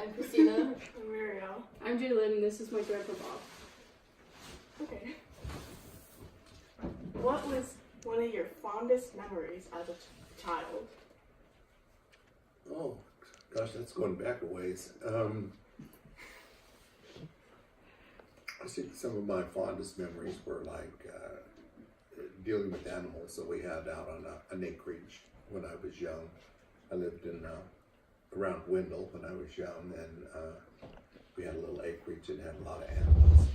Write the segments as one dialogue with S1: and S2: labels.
S1: I'm Christina.
S2: I'm Mariel.
S3: I'm Jalen, and this is my grandpa Bob.
S2: Okay. What was one of your fondest memories as a child?
S4: Oh, gosh, that's going back a ways. I think some of my fondest memories were like dealing with animals that we had out on an acreage when I was young. I lived in around Wendell when I was young, and we had a little acreage and had a lot of animals.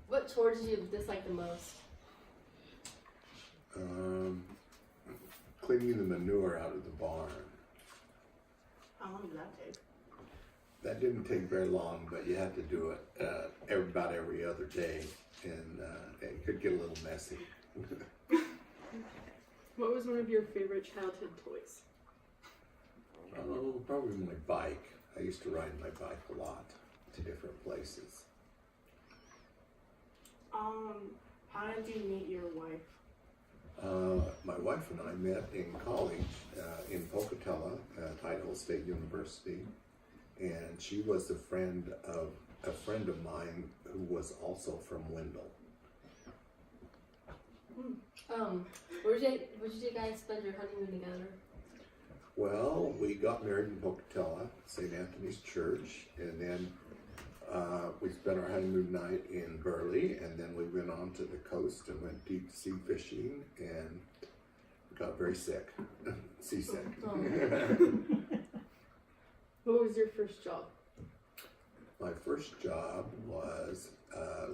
S1: What chore did you dislike the most?
S4: Cleaning the manure out of the barn.
S2: How long did that take?
S4: That didn't take very long, but you had to do it about every other day, and it could get a little messy.
S3: What was one of your favorite childhood toys?
S4: Oh, probably my bike. I used to ride my bike a lot to different places.
S2: How did you meet your wife?
S4: My wife and I met in college in Pocatello at Idaho State University, and she was a friend of mine who was also from Wendell.
S1: Where did you guys spend your honeymoon together?
S4: Well, we got married in Pocatello, St. Anthony's Church, and then we spent our honeymoon night in Burley, and then we went on to the coast and went deep sea fishing, and got very sick, seasick.
S1: Oh.
S3: What was your first job?
S4: My first job was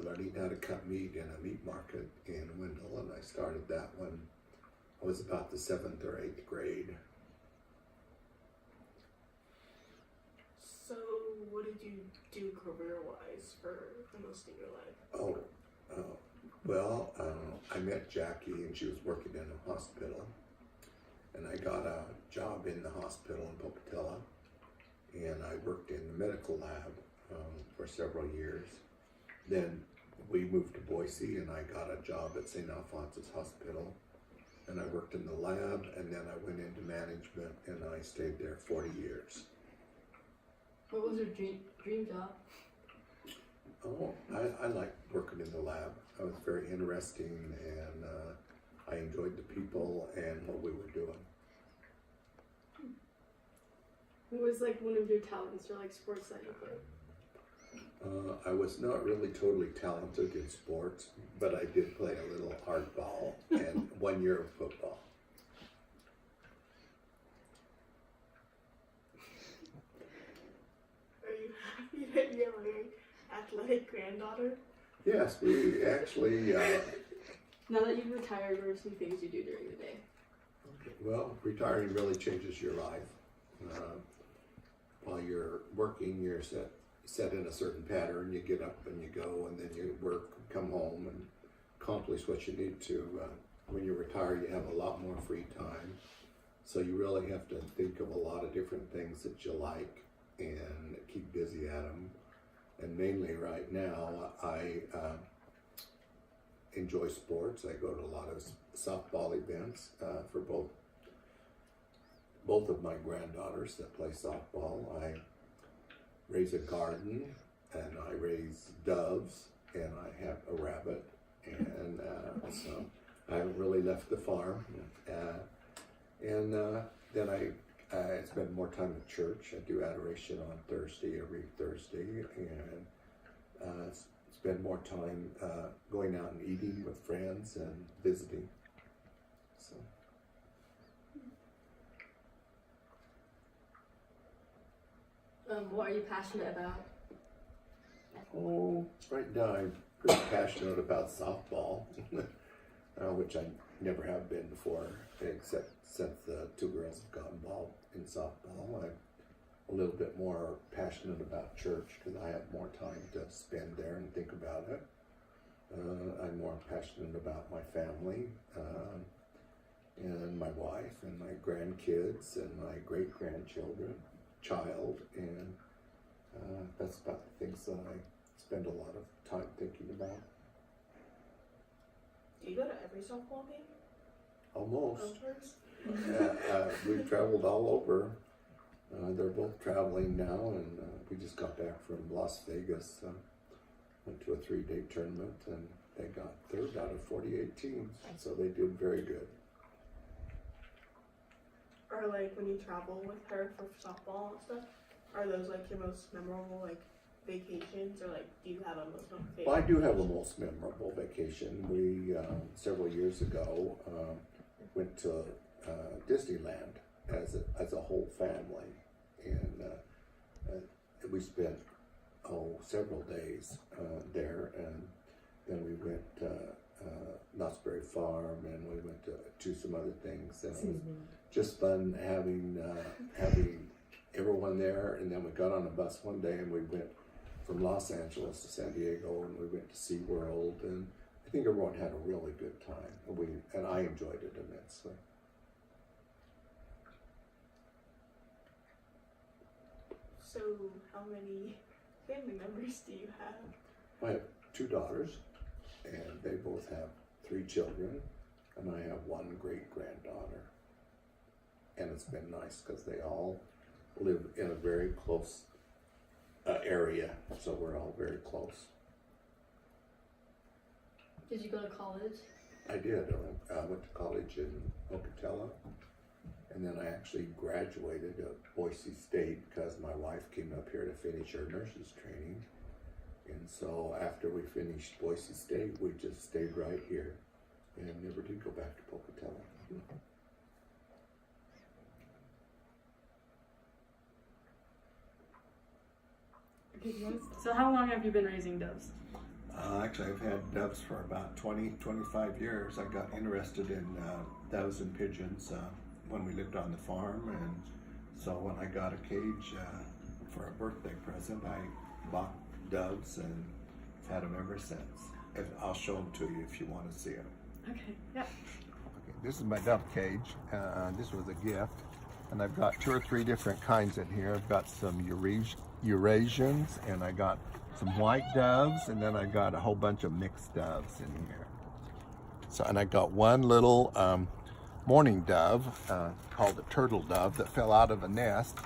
S4: learning how to cut meat in a meat market in Wendell, and I started that when I was about the 7th or 8th grade.
S2: So, what did you do career-wise for the most of your life?
S4: Well, I met Jackie, and she was working in a hospital, and I got a job in the hospital in Pocatello, and I worked in the medical lab for several years. Then we moved to Boise, and I got a job at St. Alphonsus Hospital, and I worked in the lab, and then I went into management, and I stayed there 40 years.
S1: What was your dream job?
S4: Oh, I liked working in the lab. It was very interesting, and I enjoyed the people and what we were doing.
S3: What was like one of your talents or like sports that you played?
S4: I was not really totally talented in sports, but I did play a little hardball and 1 year of football.
S2: Are you happy that you have an athletic granddaughter?
S4: Yes, we actually,
S3: Now that you've retired, what are some things you do during the day?
S4: well, retiring really changes your life. While you're working, you're set in a certain pattern. You get up and you go, and then you work, come home, and accomplish what you need to. When you retire, you have a lot more free time, so you really have to think of a lot of different things that you like and keep busy at them. And mainly right now, I enjoy sports. I go to a lot of softball events for both of my granddaughters that play softball. I raise a garden, and I raise doves, and I have a rabbit, and so I haven't really left the farm. And then I spend more time at church. I do adoration on every Thursday, and spend more time going out and eating with friends and visiting. So.
S1: What are you passionate about?
S4: Oh, right now I'm pretty passionate about softball, which I never have been before, except since the two girls have got involved in softball. I'm a little bit more passionate about church because I have more time to spend there and think about it. I'm more passionate about my family and my wife and my grandkids and my great-grandchildren, and that's about the things that I spend a lot of time thinking about.
S2: Do you go to every softball game?
S4: Almost.
S2: Outdoors?
S4: we've traveled all over. They're both traveling now, and we just got back from Las Vegas. Went to a 3-day tournament, and they got third out of 48 teams, so they did very good.
S2: Or like when you travel with her for softball and stuff, are those like your most memorable like vacations, or like do you have a most memorable?
S4: Well, I do have a most memorable vacation. We several years ago went to Disneyland as a whole family, and we spent several days there, and then we went Knott's Berry Farm, and we went to some other things. And it was just fun having everyone there. And then we got on a bus one day, and we went from Los Angeles to San Diego, and we went to SeaWorld, and I think everyone had a really good time. And I enjoyed it immensely.
S2: So how many family members do you have?
S4: I have 2 daughters, and they both have 3 children, and I have 1 great-granddaughter. And it's been nice because they all live in a very close area, so we're all very close.
S1: Did you go to college?
S4: I did. I went to college in Pocatello, and then I actually graduated at Boise State because my wife came up here to finish her nurse's training. And so after we finished Boise State, we just stayed right here and never did go back to Pocatello.
S3: So how long have you been raising doves?
S4: Actually, I've had doves for about 25 years. I got interested in doves and pigeons when we lived on the farm, and so when I got a cage for a birthday present, I bought doves and had them ever since. I'll show them to you if you want to see them.
S3: Okay, yeah.
S4: Okay, this is my dove cage. This was a gift, and I've got 2 or 3 different kinds in here. I've got some Eurasians, and I got some white doves, and then I got a whole bunch of mixed doves in here. So, and I got one little mourning dove called a turtle dove that fell out of a nest,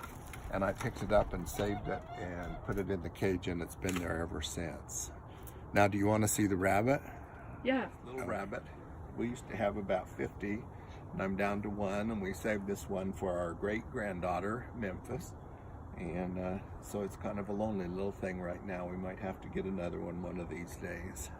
S4: and I picked it up and saved it and put it in the cage, and it's been there ever since. Now, do you want to see the rabbit?
S3: Yeah.
S4: Little rabbit. We used to have about 50, and I'm down to 1, and we saved this one for our great-granddaughter, Memphis. And so it's kind of a lonely little thing right now. We might have to get another one of these days.